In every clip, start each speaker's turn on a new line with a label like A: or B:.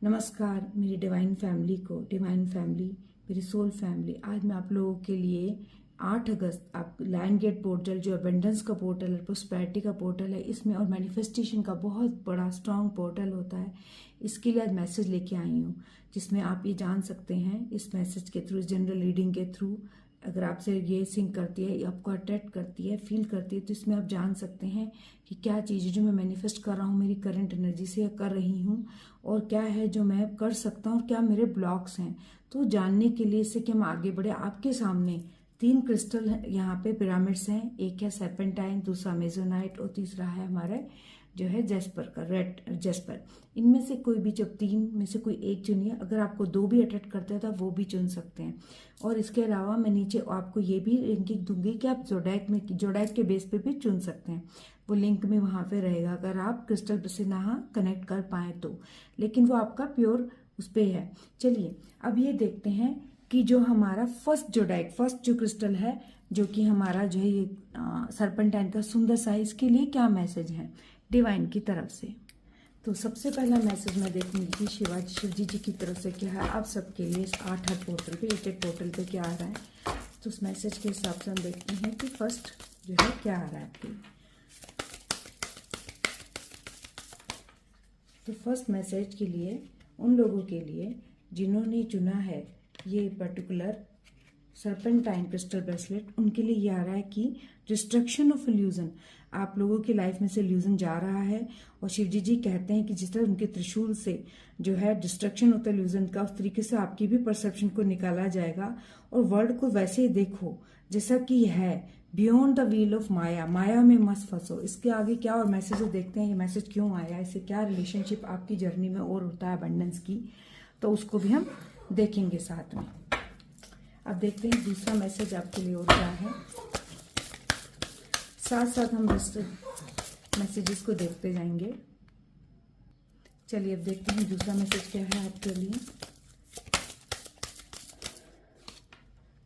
A: नमस्कार मेरी divine family, मेरी सोल फैमिली। आज मैं आप लोगों के लिए 8 अगस्त आप लायन गेट पोर्टल जो अबेंडेंस का पोर्टल है, प्रोस्पेरिटी का पोर्टल है, इसमें और मैनिफेस्टेशन का बहुत बड़ा स्ट्रॉन्ग पोर्टल होता है। इसके लिए आज मैसेज लेके आई हूँ जिसमें आप ये जान सकते हैं इस मैसेज के थ्रू, इस जनरल रीडिंग के थ्रू अगर आपसे ये सिंक करती है, आपको अट्रैक्ट करती है, फील करती है, तो इसमें आप जान सकते हैं कि क्या चीज़ है जो मैं मैनिफेस्ट कर रहा हूँ मेरी करंट एनर्जी से कर रही हूँ, और क्या है जो मैं कर सकता हूँ और क्या मेरे ब्लॉक्स हैं। तो जानने के लिए इससे कि हम आगे बढ़े, आपके सामने 3 क्रिस्टल यहाँ पे पिरामिड्स हैं। एक है सर्पेंटाइन, दूसरा मेजोनाइट और तीसरा है हमारा जो है जेस्पर का, रेड जेस्पर। इनमें से कोई भी, जब 3 में से कोई एक चुनिए। अगर आपको 2 भी अट्रैक्ट करते हैं तो आप वो भी चुन सकते हैं। और इसके अलावा मैं नीचे आपको ये भी लिंकिंग दूंगी कि आप जोडैक के बेस पे भी चुन सकते हैं। वो लिंक में वहाँ पे रहेगा अगर आप क्रिस्टल से ना कनेक्ट कर पाए तो, लेकिन वो आपका प्योर उस पर है। चलिए अब ये देखते हैं कि जो हमारा फर्स्ट जो क्रिस्टल है, जो कि हमारा जो है ये सर्पेंटाइन का सुंदर साइज के लिए क्या मैसेज है डिवाइन की तरफ से। तो सबसे पहला मैसेज मैं देखूंगी कि शिव जी की तरफ से क्या है आप सबके लिए इस 8 पोर्टल पे, 8 पोर्टल पे क्या आ रहा है। तो उस मैसेज के हिसाब से हम देखते हैं कि फर्स्ट जो है क्या आ रहा है आपके। तो फर्स्ट मैसेज के लिए उन लोगों के लिए जिन्होंने चुना है ये पर्टिकुलर सर्पेंटाइन क्रिस्टल ब्रेसलेट, उनके लिए ये आ रहा है कि डिस्ट्रक्शन ऑफ इल्यूजन, आप लोगों की लाइफ में से इल्यूजन जा रहा है। और शिव जी कहते हैं कि जिस तरह उनके त्रिशूल से जो है डिस्ट्रक्शन होता है इल्यूजन का, उस तरीके से आपकी भी परसेप्शन को निकाला जाएगा और वर्ल्ड को वैसे ही देखो जैसा कि है, बियॉन्ड द व्हील ऑफ माया, माया में मत फंसो। इसके आगे क्या और मैसेज देखते हैं, ये मैसेज क्यों आया, इससे क्या रिलेशनशिप आपकी जर्नी में और होता है अबंडेंस की, तो उसको भी हम देखेंगे साथ में। अब देखते हैं दूसरा मैसेज आपके लिए और क्या है, साथ साथ हम मैसेजेस को देखते जाएंगे। चलिए अब देखते हैं दूसरा मैसेज क्या है आपके लिए।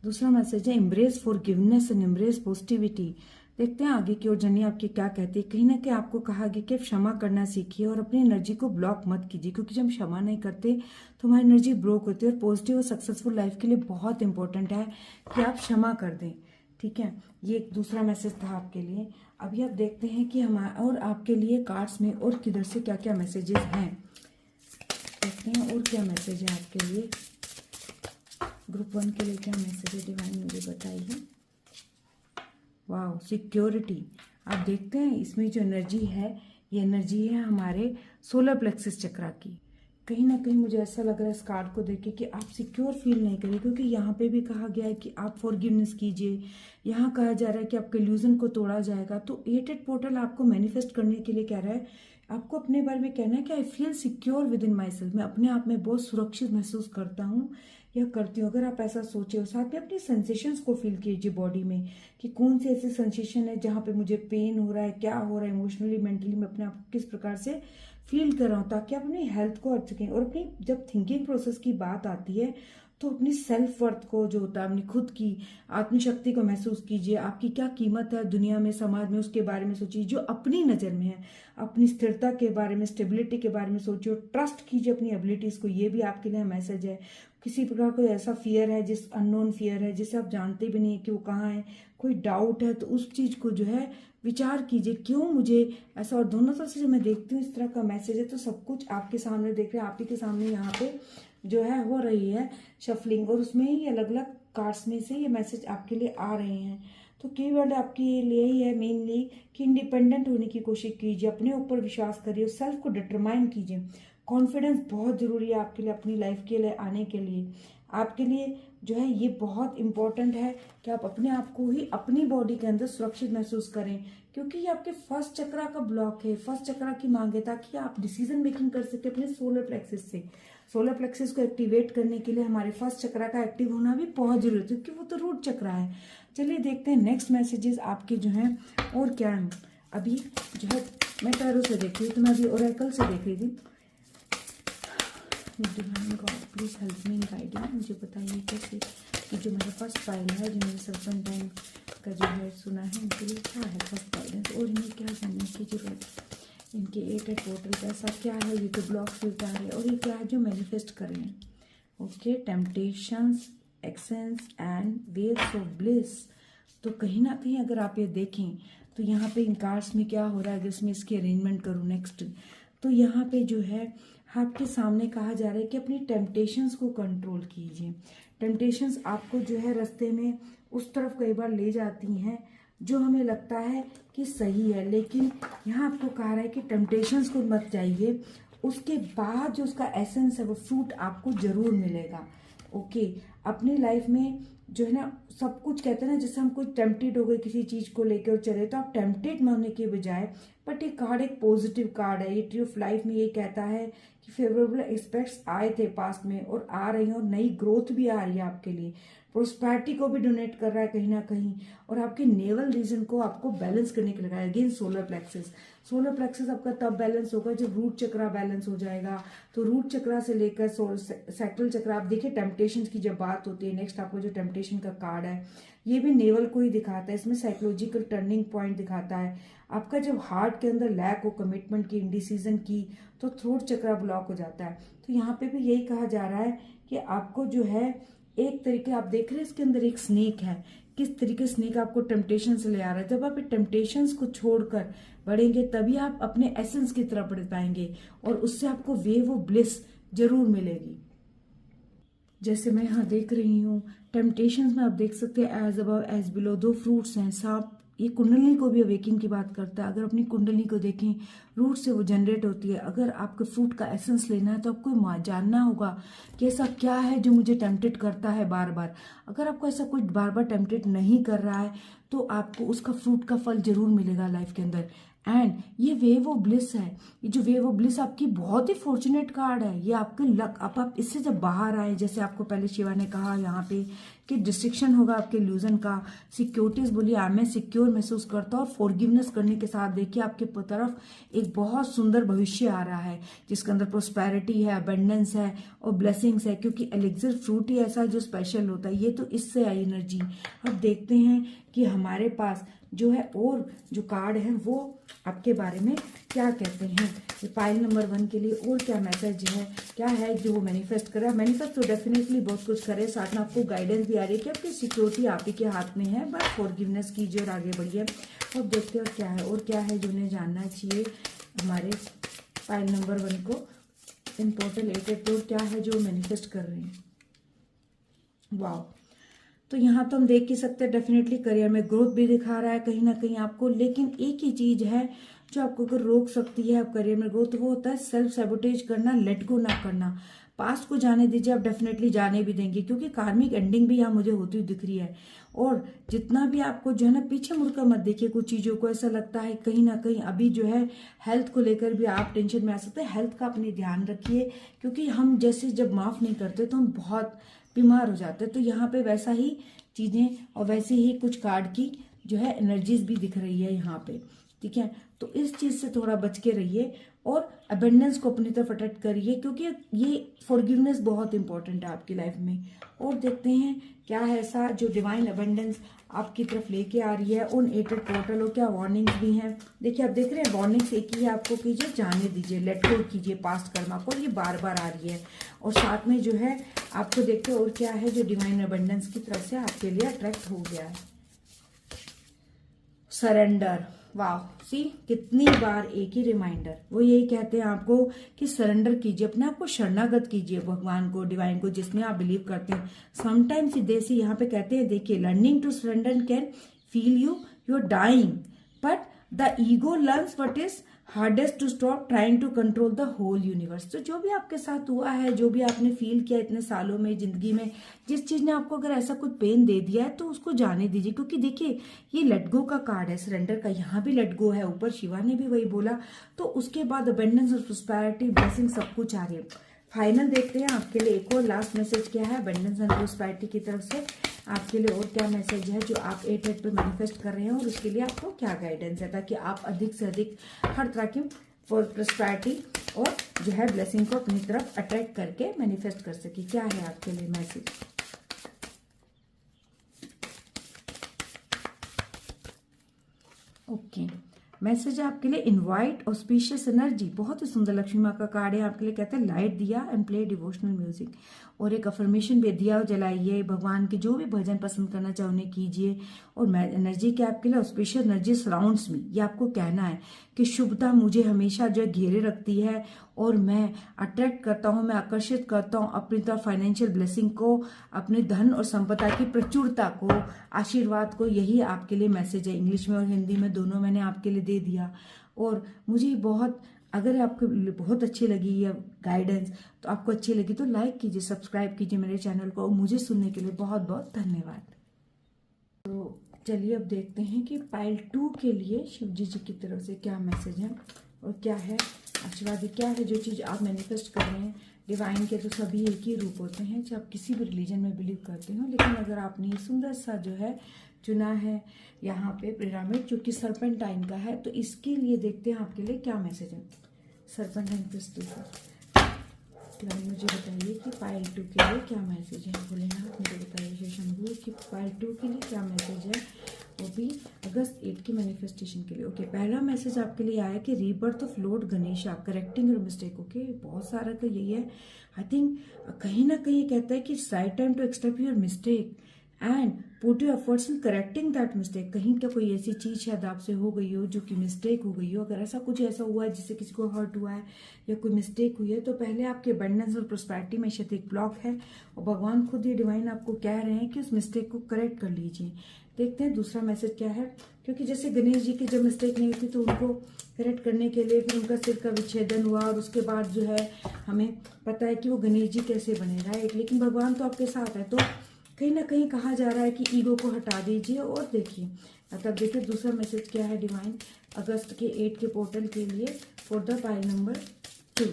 A: दूसरा मैसेज है embrace forgiveness and embrace positivity. देखते हैं आगे की ओर जर्नी आपकी क्या कहती है। कहीं ना कहीं आपको कहा गया कि क्षमा करना सीखिए और अपनी एनर्जी को ब्लॉक मत कीजिए, क्योंकि जब क्षमा नहीं करते तो हमारी एनर्जी ब्लॉक होती है। और पॉजिटिव और सक्सेसफुल लाइफ के लिए बहुत इंपॉर्टेंट है कि आप क्षमा कर दें। ठीक है, ये एक दूसरा मैसेज था आपके लिए। अभी आप देखते हैं कि हमारा और आपके लिए कार्ड्स में और किधर से क्या क्या मैसेजेस हैं, देखते हैं और क्या मैसेज है आपके लिए। ग्रुप 1 के लिए क्या मैसेज है डिवाइन मुझे बताइए। वाह, सिक्योरिटी। आप देखते हैं इसमें जो एनर्जी है, ये एनर्जी है हमारे सोलर प्लेक्सस चक्रा की। कहीं ना कहीं मुझे ऐसा लग रहा है इस कार्ड को देख के कि आप सिक्योर फील नहीं करें, क्योंकि यहाँ पे भी कहा गया है कि आप फॉरगिवनेस कीजिए। यहाँ कहा जा रहा है कि आपके इल्यूजन को तोड़ा जाएगा। तो 8 पोर्टल आपको मैनिफेस्ट करने के लिए कह रहा है, आपको अपने बारे में कहना है कि I feel secure with in my self, मैं अपने आप में बहुत सुरक्षित महसूस करता हूँ या करती हूँ। अगर आप ऐसा सोचे हो, साथ में अपनी सेंसेशंस को फील कीजिए बॉडी में कि कौन सी ऐसी सेंसेशन है जहाँ पे मुझे पेन हो रहा है, क्या हो रहा है इमोशनली, मेंटली, मैं अपने आप को किस प्रकार से फील कर रहा हूँ, ताकि आप अपनी हेल्थ को अर्थ सकें। और अपनी जब थिंकिंग प्रोसेस की बात आती है तो अपनी सेल्फ वर्थ को जो होता है, अपनी खुद की आत्मशक्ति को महसूस कीजिए। आपकी क्या कीमत है दुनिया में, समाज में, उसके बारे में सोचिए जो अपनी नज़र में है। अपनी स्थिरता के बारे में, स्टेबिलिटी के बारे में सोचिए और ट्रस्ट कीजिए अपनी एबिलिटीज़ को। ये भी आपके लिए मैसेज है। किसी प्रकार कोई ऐसा फियर है, जिस अननोन फियर है जिसे आप जानते भी नहीं कि वो कहाँ है, कोई डाउट है, तो उस चीज़ को जो है विचार कीजिए, क्यों मुझे ऐसा। और दोनों तरफ से जब मैं देखती हूँ इस तरह का मैसेज है, तो सब कुछ आपके सामने देख रहे हैं, आप ही के सामने यहाँ पे जो है हो रही है शफलिंग, और उसमें ही अलग अलग कार्ड्स में से ये मैसेज आपके लिए आ रहे हैं। तो कीवर्ड आपके लिए ही है मेनली कि इंडिपेंडेंट होने की कोशिश कीजिए, अपने ऊपर विश्वास करिए, सेल्फ को डिटरमाइन कीजिए। कॉन्फिडेंस बहुत ज़रूरी है आपके लिए, अपनी लाइफ के लिए आने के लिए। आपके लिए जो है ये बहुत इंपॉर्टेंट है कि आप अपने आप को ही अपनी बॉडी के अंदर सुरक्षित महसूस करें, क्योंकि ये आपके फर्स्ट चक्रा का ब्लॉक है, फर्स्ट चक्रा की मांग है, ताकि आप डिसीजन मेकिंग कर सके अपने सोलर प्लेक्सस से। सोलर प्लेक्सस को एक्टिवेट करने के लिए हमारे फर्स्ट चक्रा का एक्टिव होना भी बहुत जरूरी है, क्योंकि वो तो रूट चक्रा है। चलिए देखते हैं नेक्स्ट मैसेजेस आपके जो हैं और क्या है। अभी जो है मैं टैरो से देख रही थी, तो मैं अभी ओरेकल से देख रही थी। Divine God please help me in guiding, मुझे बताइए कैसे कि जो मेरा फर्स्ट फाइल है, जो मैंने सर्पेंटाइन का जो है सुना है, उनके लिए क्या है फर्स्ट गाइडेंस और इन्हें क्या जानने की जरूरत है। इनके 8 पोर्टल का ऐसा क्या है, ये तो ब्लॉक्स भी बता रहे हैं और ये क्या है जो मैनिफेस्ट कर रहे हैं। Okay, temptations, excess and waves of bliss. तो कहीं ना कहीं अगर आप ये देखें तो यहाँ पे इन कार्ड्स में क्या हो रहा है, अगर इसमें इसकी अरेंजमेंट करूँ नेक्स्ट, तो यहाँ पे जो है आपके सामने कहा जा रहा है कि अपनी टेम्पटेशंस को कंट्रोल कीजिए। टेम्पटेशंस आपको जो है रास्ते में उस तरफ कई बार ले जाती हैं जो हमें लगता है कि सही है, लेकिन यहाँ आपको कहा रहा है कि टेम्पटेशंस को मत जाइए, उसके बाद जो उसका एसेंस है वो फ्रूट आपको जरूर मिलेगा। ओके, अपनी लाइफ में जो है ना सब कुछ कहते हैं ना, जैसे हम कोई टेम्पटेड हो गए किसी चीज को लेकर चले तो आप टेम्पटेड होने के बजाय, बट ये कार्ड एक पॉजिटिव कार्ड है। ये ट्री ऑफ लाइफ में ये कहता है कि फेवरेबल एस्पेक्ट्स आए थे पास्ट में और आ रही हैं और नई ग्रोथ भी आ रही है आपके लिए। प्रोस्पैरिटी को भी डोनेट कर रहा है कहीं ना कहीं, और आपके नेवल रीजन को आपको बैलेंस करने के लगाया। Again solar plexus, solar plexus आपका तब बैलेंस होगा जब रूट चक्रा बैलेंस हो जाएगा। तो रूट चक्रा से लेकर सैक्रल चक्रा, आप देखिए टेम्पटेशन की जब बात होती है, नेक्स्ट आपको जो टेम्पटेशन का कार्ड है ये भी नेवल को ही दिखाता है। इसमें साइकोलॉजिकल टर्निंग पॉइंट दिखाता है। आपका जब हार्ट के अंदर लैक हो कमिटमेंट की, इंडिसीजन की, तो थ्रोट चक्रा ब्लॉक हो जाता है। तो यहाँ पे भी यही कहा जा रहा है कि आपको जो है एक तरीके, आप देख रहे हैं इसके अंदर एक स्नेक है, किस तरीके स्नेक आपको टेम्पटेशन से ले आ रहा है। जब आप टेम्पटेशंस को छोड़कर बढ़ेंगे तभी आप अपने एसेंस की तरफ बढ़ पाएंगे और उससे आपको वेव ऑफ ब्लिस जरूर मिलेगी। जैसे मैं यहाँ देख रही हूँ टेम्पटेशंस में आप देख सकते हैं एज अबव एज बिलो, दो फ्रूट्स हैं। सांप ये कुंडली को भी अवेकिंग की बात करता है। अगर अपनी कुंडली को देखें, रूट से वो जनरेट होती है। अगर आपको फ्रूट का एसेंस लेना है तो आपको जानना होगा कि ऐसा क्या है जो मुझे टेम्पटेड करता है बार बार। अगर आपको ऐसा कुछ बार बार टेम्पटेड नहीं कर रहा है तो आपको उसका फ्रूट का फल जरूर मिलेगा लाइफ के अंदर। एंड ये वेव ऑफ ब्लिस है, ये जो वेव ऑफ ब्लिस आपकी बहुत ही फॉर्चुनेट कार्ड है। ये आपके लक, आप इससे जब बाहर आए, जैसे आपको पहले शिवा ने कहा यहाँ पे कि डिस्ट्रिक्शन होगा आपके इल्यूजन का, सिक्योरिटीज बोलिए आई मैं सिक्योर महसूस करता हूँ, और फॉरगिवनेस करने के साथ देखिए आपके तरफ एक बहुत सुंदर भविष्य आ रहा है जिसके अंदर प्रोस्पेरिटी है, अबेंडेंस है और ब्लेसिंग्स है, क्योंकि एलिक्सिर फ्रूट ही ऐसा जो स्पेशल होता है। ये तो इससे आई एनर्जी। अब देखते हैं कि हमारे पास जो है और जो कार्ड है वो आपके बारे में क्या कहते हैं। ये पाइल नंबर 1 के लिए और क्या मैसेज है, क्या है जो वो मैनिफेस्ट कर रहा है। मैनिफेस्ट तो डेफिनेटली बहुत कुछ करे, साथ में आपको गाइडेंस भी आ रही है कि आपकी सिक्योरिटी आप ही के हाथ में है, बट फॉरगिवनेस कीजिए और आगे बढ़िए। अब देखते हैं क्या है और क्या है जो उन्हें जानना चाहिए हमारे पाइल नंबर 1 को। इन पोर्टल 8 क्या है जो मैनिफेस्ट कर रहे हैं। वाह, तो यहाँ तो हम देख ही सकते हैं डेफिनेटली करियर में ग्रोथ भी दिखा रहा है कहीं ना कहीं आपको, लेकिन एक ही चीज है जो आपको अगर रोक सकती है आप करियर में ग्रोथ, तो वो होता है सेल्फ सैबोटेज करना, लेट गो ना करना। पास्ट को जाने दीजिए, आप डेफिनेटली जाने भी देंगे क्योंकि कार्मिक एंडिंग भी यहाँ मुझे होती हुई दिख रही है। और जितना भी आपको जो है ना पीछे मुड़कर मत देखिए कुछ चीजों को। ऐसा लगता है कहीं ना कहीं अभी जो है हेल्थ को लेकर भी आप टेंशन में आ सकते हैं। हेल्थ का अपने ध्यान रखिए क्योंकि हम जैसे जब माफ नहीं करते तो हम बहुत बीमार हो जाते हैं। तो यहाँ पे वैसा ही चीजें और वैसे ही कुछ कार्ड की जो है एनर्जीज भी दिख रही है यहाँ पे, ठीक है। तो इस चीज से थोड़ा बच के रहिए और अबेंडेंस को अपनी तरफ अट्रैक्ट करिए क्योंकि ये फॉरगिवनेस बहुत इंपॉर्टेंट है आपकी लाइफ में। और देखते हैं क्या है ऐसा जो डिवाइन अबेंडेंस आपकी तरफ लेके आ रही है उन 8 पोर्टल और क्या वार्निंग्स भी हैं। देखिए आप देख रहे हैं वार्निंग्स एक ही है, आपको कीजिए जाने दीजिए, लेट गो कीजिए पास्ट कर्मा को, ये बार बार आ रही है। और साथ में जो है आपको देखते हैं और क्या है जो डिवाइन अबेंडेंस की तरफ से आपके लिए अट्रैक्ट हो गया है। सरेंडर, वाह, सी कितनी बार एक ही रिमाइंडर, वो यही कहते हैं आपको कि सरेंडर कीजिए, अपने आप को शरणागत कीजिए भगवान को, डिवाइन को, जिसमें आप बिलीव करते हैं। समटाइम्स देसी यहाँ पे कहते हैं, देखिए learning to surrender can feel you are dying but the ego learns what is hardest to stop trying to control the whole universe. तो जो भी आपके साथ हुआ है, जो भी आपने फील किया इतने सालों में जिंदगी में, जिस चीज ने आपको अगर ऐसा कुछ पेन दे दिया है तो उसको जाने दीजिए क्योंकि देखिए ये लेट गो का कार्ड है, सरेंडर का। यहाँ भी लेट गो है, ऊपर शिवा ने भी वही बोला। तो उसके बाद अबेंडेंस और प्रोस्पेरिटी ब्लेसिंग सब कुछ आ रही है। फाइनल देखते हैं आपके लिए एक और लास्ट मैसेज क्या है अबेंडेंस एंड प्रोस्पेरिटी की तरफ से आपके लिए, और क्या मैसेज है जो आप 8 पे मैनिफेस्ट कर रहे हैं और उसके लिए आपको क्या गाइडेंस है ताकि आप अधिक से अधिक हर तरह की प्रोस्पेरिटी और जो है ब्लेसिंग को अपनी तरफ अट्रैक्ट करके मैनिफेस्ट कर सके। क्या है आपके लिए मैसेज। ओके, मैसेज है आपके लिए इनवाइट ऑस्पिशियस एनर्जी, बहुत ही सुंदर लक्ष्मी माँ का कार्ड है आपके लिए। कहते हैं लाइट दिया एंड प्ले डिवोशनल म्यूजिक, और एक अफर्मेशन भी, दिया जलाइए, भगवान के जो भी भजन पसंद करना चाहे उन्हें कीजिए। और एनर्जी क्या आपके लिए ऑस्पिशियस एनर्जी सराउंड्स मी, ये आपको कहना है कि शुभता मुझे हमेशा जो है घेरे रखती है और मैं अट्रैक्ट करता हूँ, मैं आकर्षित करता हूँ अपनी तरफ फाइनेंशियल ब्लेसिंग को, अपने धन और संपदा की प्रचुरता को, आशीर्वाद को। यही आपके लिए मैसेज है। इंग्लिश में और हिंदी में दोनों मैंने आपके लिए दे दिया। और मुझे बहुत, अगर आपको बहुत अच्छी लगी ये गाइडेंस, तो आपको अच्छी लगी तो लाइक कीजिए, सब्सक्राइब कीजिए मेरे चैनल को। मुझे सुनने के लिए बहुत बहुत धन्यवाद। तो चलिए अब देखते हैं कि पाइल 2 के लिए शिव जी की तरफ से क्या मैसेज है और क्या है आशीर्वाद, क्या है जो चीज़ आप मैनिफेस्ट कर रहे हैं। डिवाइन के तो सभी एक ही रूप होते हैं, चाहे आप किसी भी रिलीजन में बिलीव करते हो, लेकिन अगर आपने सुंदर सा जो है चुना है यहाँ पे पिरामिड जो कि सर्पेंटाइन का है, तो इसके लिए देखते हैं आपके लिए क्या मैसेज है। सर्पेंटाइन क्रिस्टल डिवाइन मुझे बताइए कि पाइल 2 के लिए क्या मैसेज है। भोलेनाथ मुझे बताइए शिव शंभू कि पाइल 2 के लिए क्या मैसेज है, वो भी अगस्त 8 की मैनिफेस्टेशन के लिए। ओके, पहला मैसेज आपके लिए आया कि rebirth of Lord Ganesha, correcting your mistake. Okay, बहुत सारा का यही है। आई थिंक कहीं ना कहीं कहता है कि it's right time to accept your mistake and put your efforts in correcting that mistake. कहीं क्या कोई ऐसी चीज शायद आपसे हो गई हो जो कि मिस्टेक हो गई हो, अगर ऐसा कुछ ऐसा हुआ है जिससे किसी को हर्ट हुआ है या कोई मिस्टेक हुई है, तो पहले आपके अबंडेंस और प्रोस्पेरिटी में शायद एक ब्लॉक है और भगवान खुद ये डिवाइन आपको कह रहे हैं कि उस मिस्टेक को करेक्ट कर लीजिए। देखते हैं दूसरा मैसेज क्या है, क्योंकि जैसे गणेश जी की जब मिस्टेक नहीं थी तो उनको करेक्ट करने के लिए फिर उनका सिर का विच्छेदन हुआ और उसके बाद जो है हमें पता है कि वो गणेश जी कैसे बने, राइट। लेकिन भगवान तो आपके साथ है, तो कहीं ना कहीं कहा जा रहा है कि ईगो को हटा दीजिए। और देखिए तब देखिए दूसरा मैसेज क्या है डिवाइन अगस्त के 8 के पोर्टल के लिए for the pile number 2।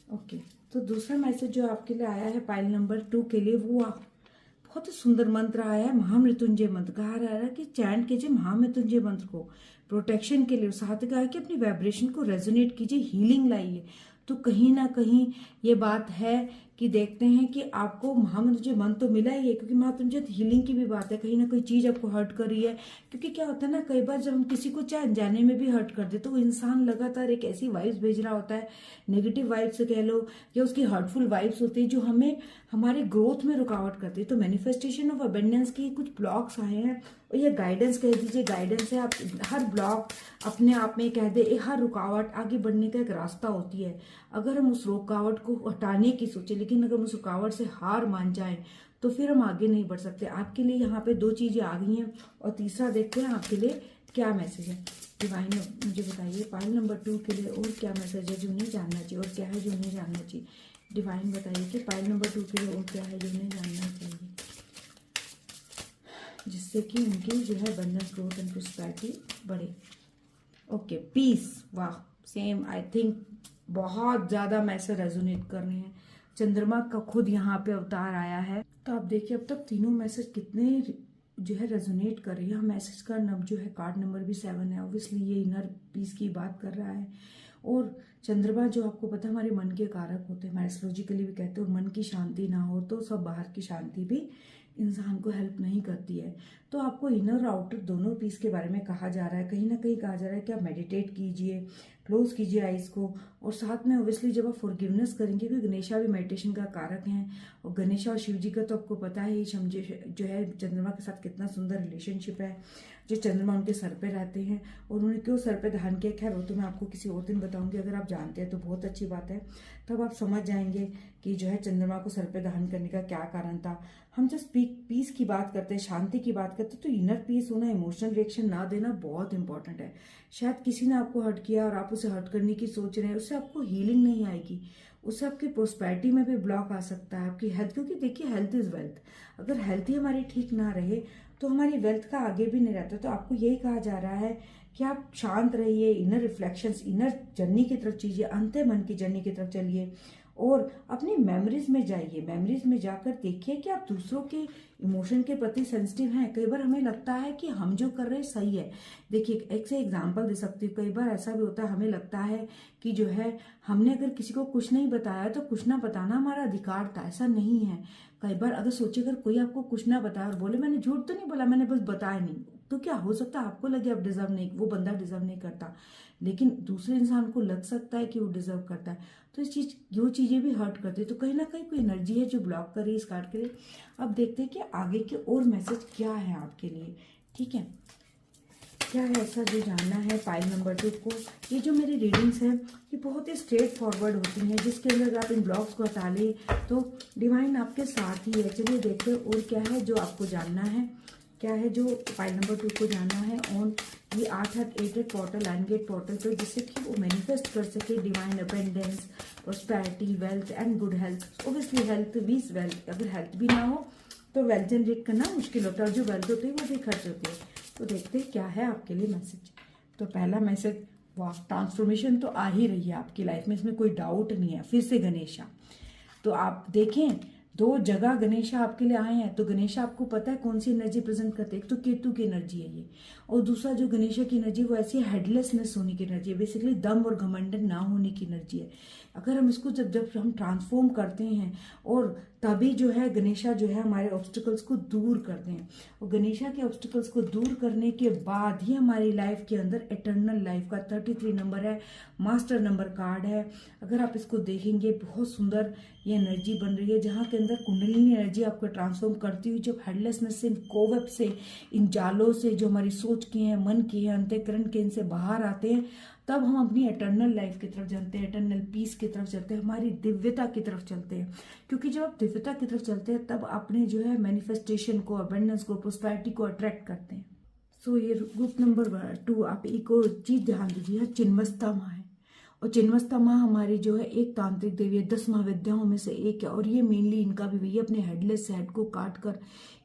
A: Okay, तो दूसरा मैसेज जो आपके लिए आया है पाइल नंबर 2 के लिए, वो बहुत ही सुंदर मंत्र आया है, महामृत्युंजय मंत्र। कहा जा रहा है कि चैंट कीजिए महामृत्युंजय मंत्र को प्रोटेक्शन के लिए। साथ ही कहा है कि अपनी वाइब्रेशन को रेजोनेट कीजिए, हीलिंग लाइए। तो कहीं ना कहीं ये बात है कि देखते हैं कि आपको महामृत्युंजय मंत्र तो मिला ही है, क्योंकि महामृत्युंजय हीलिंग की भी बात है। कहीं ना कोई चीज आपको हर्ट कर रही है, क्योंकि क्या होता है ना, कई बार जब हम किसी को चाहे अनजाने में भी हर्ट कर दे तो वो इंसान लगातार एक ऐसी वाइब्स भेज रहा होता है, नेगेटिव वाइब्स कह लो या उसकी हर्टफुल वाइब्स होती है जो हमें हमारे ग्रोथ में रुकावट करती है। तो मैनिफेस्टेशन ऑफ अबंडेंस की कुछ ब्लॉक्स आए हैं और ये गाइडेंस कह दीजिए, गाइडेंस है। आप हर ब्लॉक अपने आप में कह दे, हर रुकावट आगे बढ़ने का एक रास्ता होती है। अगर हम उस रुकावट को हटाने की सोचे, लेकिन अगर हम उस रुकावट से हार मान जाए तो फिर हम आगे नहीं बढ़ सकते। आपके लिए यहाँ पे 2 चीजें आ गई हैं और तीसरा देखते हैं आपके लिए क्या मैसेज है। डिवाइन मुझे बताइए पाइल नंबर 2 के लिए और क्या मैसेज है जो उन्हें जानना चाहिए और क्या है जो उन्हें जानना चाहिए। डिवाइन बताइए कि पाइल नंबर 2 के लिए और क्या है जो उन्हें जानना चाहिए, जिससे कि उनकी जो है बंधन ग्रोथ एंड प्रोस्पेरिटी बढ़े। ओके, पीस, वाह, सेम आई थिंक बहुत ज्यादा मैसेज रेजोनेट कर रहे हैं। चंद्रमा का खुद यहाँ पे अवतार आया है। तो आप देखिए अब तक तीनों मैसेज कितने जो है रेजोनेट कर रही है। मैसेज का नंबर जो है कार्ड नंबर भी 7 है, ऑब्वियसली ये इनर पीस की बात कर रहा है। और चंद्रमा जो आपको पता है हमारे मन के कारक होते हैं, हमारे एस्ट्रोलॉजिकली भी कहते हैं, और मन की शांति ना हो तो सब बाहर की शांति भी इंसान को हेल्प नहीं करती है। तो आपको इनर और आउटर दोनों पीस के बारे में कहा जा रहा है। कहीं ना कहीं कहा जा रहा है कि आप मेडिटेट कीजिए, क्लोज कीजिए आइज को, और साथ में ऑब्वियसली जब आप फॉरगिवनेस करेंगे, क्योंकि गणेशा भी मेडिटेशन का कारक हैं, और गणेशा और शिव जी का तो आपको पता है जो है चंद्रमा के साथ कितना सुंदर रिलेशनशिप है। जो चंद्रमा उनके सर पे रहते हैं और उन्हें क्यों सर पे धारण किया, खैर वो तो मैं आपको किसी और दिन बताऊंगी। अगर आप जानते हैं तो बहुत अच्छी बात है, तब आप समझ जाएंगे कि जो है चंद्रमा को सर पे धारण करने का क्या कारण था। हम जब पीस की बात करते हैं, शांति की बात करते हैं, तो इनर पीस होना, इमोशनल रिएक्शन ना देना बहुत इंपॉर्टेंट है। शायद किसी ने आपको हर्ट किया और आप उसे हर्ट करने की सोच रहे हैं, उससे आपको हीलिंग नहीं आएगी, उससे आपकी प्रोस्पेरिटी में भी ब्लॉक आ सकता है, आपकी हेल्थ, क्योंकि देखिए हेल्थ इज वेल्थ। अगर हेल्थ ही हमारी ठीक ना रहे तो हमारी वेल्थ का आगे भी नहीं रहता। तो आपको यही कहा जा रहा है कि आप शांत रहिए, इनर रिफ्लेक्शंस, इनर जर्नी की तरफ चीजिए, अंत मन की जर्नी की तरफ चलिए और अपनी मेमोरीज में जाइए। मेमोरीज में जाकर देखिए कि आप दूसरों के इमोशन के प्रति सेंसिटिव हैं। कई बार हमें लगता है कि हम जो कर रहे हैं सही है। देखिए एक से एग्जांपल दे सकती हूँ, कई बार ऐसा भी होता है, हमें लगता है कि जो है हमने अगर किसी को कुछ नहीं बताया तो कुछ ना बताना हमारा अधिकार था, ऐसा नहीं है। कई बार अगर सोचिए, अगर कोई आपको कुछ ना बताया और बोले मैंने झूठ तो नहीं बोला, मैंने बस बताया नहीं, तो क्या हो सकता है आपको लगे आप डिजर्व नहीं, वो बंदा डिजर्व नहीं करता, लेकिन दूसरे इंसान को लग सकता है कि वो डिजर्व करता है। तो जो चीजें भी हर्ट करती है, तो कहीं ना कहीं कोई एनर्जी है जो ब्लॉक कर रही है इस कार्ड के लिए। अब देखते हैं कि आगे के और मैसेज क्या है आपके लिए। ठीक है, क्या है ऐसा जो जानना है पाइल नंबर 2 को। ये जो मेरी रीडिंग्स हैं ये बहुत ही स्ट्रेट फॉरवर्ड होती हैं, जिसके अंदर आप इन ब्लॉक्स को हटा लें तो डिवाइन आपके साथ ही है। चलिए देखते हैं और क्या है जो आपको जानना है, क्या है जो पाइल नंबर 2 को जानना है ऑन ये 8 पोर्टल, लाइन गेट पोर्टल पे, जिससे कि वो मैनिफेस्ट कर सके divine abundance, prosperity, wealth and good health. Obviously health means wealth, अगर हेल्थ भी ना हो तो वेल्थ जनरेट करना मुश्किल होता है, और जो वेल्थ होती है वो भी खर्च होती है। तो देखते हैं क्या है आपके लिए मैसेज। तो पहला मैसेज, वाह, ट्रांसफॉर्मेशन तो आ ही रही है आपकी लाइफ में, इसमें कोई डाउट नहीं है। फिर से गणेशा, तो आप देखें 2 जगह गणेशा आपके लिए आए हैं। तो गणेशा आपको पता है कौन सी एनर्जी प्रेजेंट करते हैं, एक तो केतु की एनर्जी है ये, और दूसरा जो गणेशा की एनर्जी वो ऐसी हेडलेसनेस होने की एनर्जी है, बेसिकली दम और घमंडन ना होने की एनर्जी है। अगर हम इसको जब हम ट्रांसफॉर्म करते हैं, और तभी जो है गणेशा जो है हमारे ऑब्स्टिकल्स को दूर करते हैं, और गणेशा के ऑब्स्टिकल्स को दूर करने के बाद ही हमारी लाइफ के अंदर इटर्नल लाइफ का 33 नंबर है, मास्टर नंबर कार्ड है। अगर आप इसको देखेंगे बहुत सुंदर ये एनर्जी बन रही है, जहाँ के अंदर कुंडलिनी एनर्जी आपको ट्रांसफॉर्म करती हुई, जब हेडलेसनेस से, इन कोवेब से, इन जालों से जो हमारी सोच के हैं, मन के हैं, अंतःकरण के, इनसे बाहर आते हैं, तब हम अपनी एटर्नल लाइफ की तरफ चलते हैं, एटर्नल पीस की तरफ चलते हैं, हमारी दिव्यता की तरफ चलते हैं। क्योंकि जब आप दिव्यता की तरफ चलते हैं तब अपने जो है मैनिफेस्टेशन को, अबंडेंस को, प्रोस्पेरिटी को अट्रैक्ट करते हैं। सो ये ग्रुप नंबर 2, आप एक और चीज ध्यान दीजिए, चिन्मस्ता माँ है, और चिन्मस्ता माँ हमारी जो है एक तांत्रिक देवी है, 10 महाविद्याओं में से एक है, और ये मेनली इनका भी वही अपने हेडलेस हेड को काट कर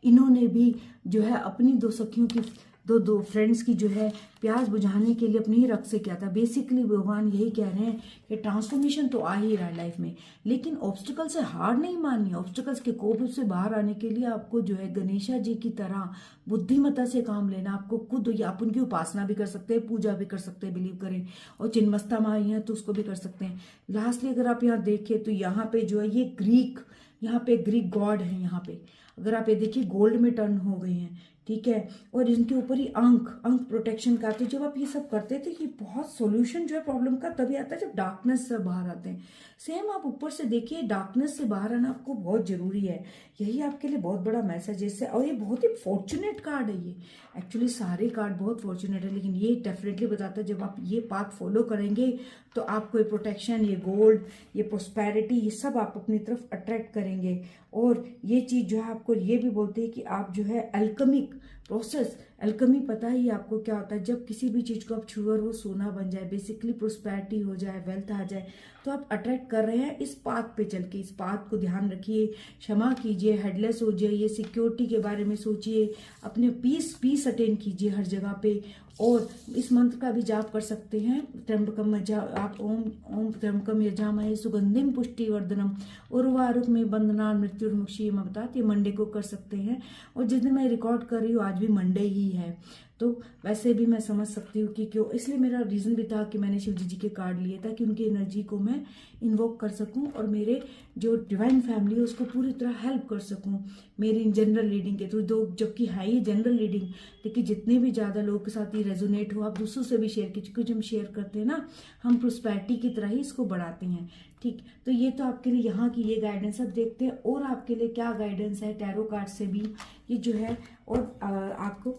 A: इन्होंने भी जो है अपनी 2 सखियों की, दो फ्रेंड्स की जो है प्यास बुझाने के लिए अपने ही रक्त से किया था। बेसिकली भगवान यही कह रहे हैं कि ट्रांसफॉर्मेशन तो आ ही रहा है लाइफ में, लेकिन ऑब्स्टिकल से हार नहीं माननी। ऑब्स्टिकल्स के कोप से बाहर आने के लिए आपको जो है गणेशा जी की तरह बुद्धिमत्ता से काम लेना, आपको खुद, या आप उनकी उपासना भी कर सकते हैं, पूजा भी कर सकते हैं, बिलीव करें, और चिन्मस्ता माँ आई है तो उसको भी कर सकते हैं। लास्टली अगर आप यहाँ देखें तो यहाँ पे जो है ये ग्रीक, यहाँ पे ग्रीक गॉड है, यहाँ पे अगर आप ये देखिए गोल्ड में टर्न हो गए हैं, ठीक है, और इनके ऊपर ही अंक प्रोटेक्शन का। तो जब आप ये सब करते थे कि बहुत सॉल्यूशन जो है प्रॉब्लम का तभी आता है जब डार्कनेस से बाहर आते हैं। सेम आप ऊपर से देखिए, डार्कनेस से बाहर आना आपको बहुत जरूरी है, यही आपके लिए बहुत बड़ा मैसेज है। और ये बहुत ही फॉर्चुनेट कार्ड है, ये एक्चुअली सारे कार्ड बहुत फॉर्चुनेट है, लेकिन ये डेफिनेटली बताता है जब आप ये पाथ फॉलो करेंगे तो आपको ये प्रोटेक्शन, ये गोल्ड, ये प्रोस्पेरिटी, ये सब आप अपनी तरफ अट्रैक्ट करेंगे। और ये चीज जो है आपको ये भी बोलते हैं कि आप जो है अल्केमिक प्रोसेस, अल्केमी पता ही आपको क्या होता है, जब किसी भी चीज को आप छुए और वो सोना बन जाए, बेसिकली प्रोस्पेरिटी हो जाए, वेल्थ आ जाए, तो आप अट्रैक्ट कर रहे हैं इस पाथ पे चल के। इस पाथ को ध्यान रखिए, क्षमा कीजिए, हेडलेस हो जाइए, सिक्योरिटी के बारे में सोचिए, अपने पीस अटेन कीजिए हर जगह पे। और इस मंत्र का भी जाप कर सकते हैं, त्र्यंबकम आप ओम त्र्यंबकम यजामहे सुगंधिम पुष्टिवर्धनम उर्वारुक में बंधना मृत्युर्मुक्षी बताते, ये मंडे को कर सकते हैं। और जिस दिन मैं रिकॉर्ड कर रही हूँ आज भी मंडे ही है, तो वैसे भी मैं समझ सकती हूँ कि क्यों, इसलिए मेरा रीजन भी था कि मैंने शिव जी के कार्ड लिए ताकि उनकी एनर्जी को मैं इन्वोक कर सकूं और मेरे जो डिवाइन फैमिली है उसको पूरी तरह हेल्प कर सकूं मेरी जनरल रीडिंग के थ्रू। दो जबकि है ही जनरल रीडिंग, लेकिन जितने भी ज़्यादा लोगों के साथ ये रेजोनेट हो, आप दूसरों से भी शेयर कीजिए, क्योंकि जब हम शेयर करते हैं ना, हम प्रोस्पेरिटी की तरह ही इसको बढ़ाते हैं। ठीक, तो ये तो आपके लिए यहाँ की ये गाइडेंस। अब देखते हैं और आपके लिए क्या गाइडेंस है टैरो कार्ड से भी ये जो है। और आपको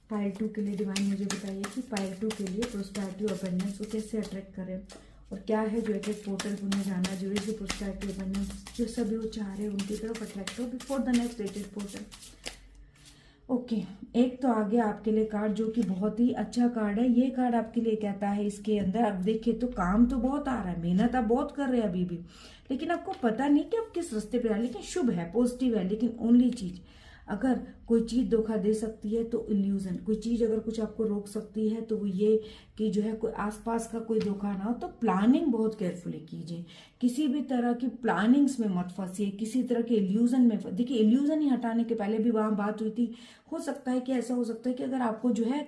A: पाइल 2 के लिए डिवाइन मुझे बताइए कि पाइल 2 के लिए प्रोस्पेरिटी और अबंडेंस को कैसे अट्रैक्ट करें, और क्या है जो एक पोर्टल उन्हें जाना जरूरी है, प्रोस्पेरिटी अबंडेंस जो सभी वो चाह रहे हैं उनकी तरफ अट्रैक्ट हो before the next rated portal. Okay, एक तो आगे आपके लिए कार्ड जो कि बहुत ही अच्छा कार्ड है। ये कार्ड आपके लिए कहता है इसके अंदर अब देखिए तो काम तो बहुत आ रहा है, मेहनत आप बहुत कर रहे हैं अभी भी, लेकिन आपको पता नहीं कि आप किस रास्ते पे आ रहे हैं। लेकिन शुभ है, पॉजिटिव है, लेकिन ओनली चीज अगर कोई चीज धोखा दे सकती है तो इल्यूजन, कोई चीज अगर कुछ आपको रोक सकती है तो वो ये कि जो है कोई आसपास का कोई धोखा ना हो। तो प्लानिंग बहुत केयरफुली कीजिए, किसी भी तरह की प्लानिंग्स में मत फंसिए, किसी तरह के इल्यूजन में। देखिए इल्यूजन ही हटाने के पहले भी वहां बात हुई थी, हो सकता है कि ऐसा हो सकता है कि अगर आपको जो है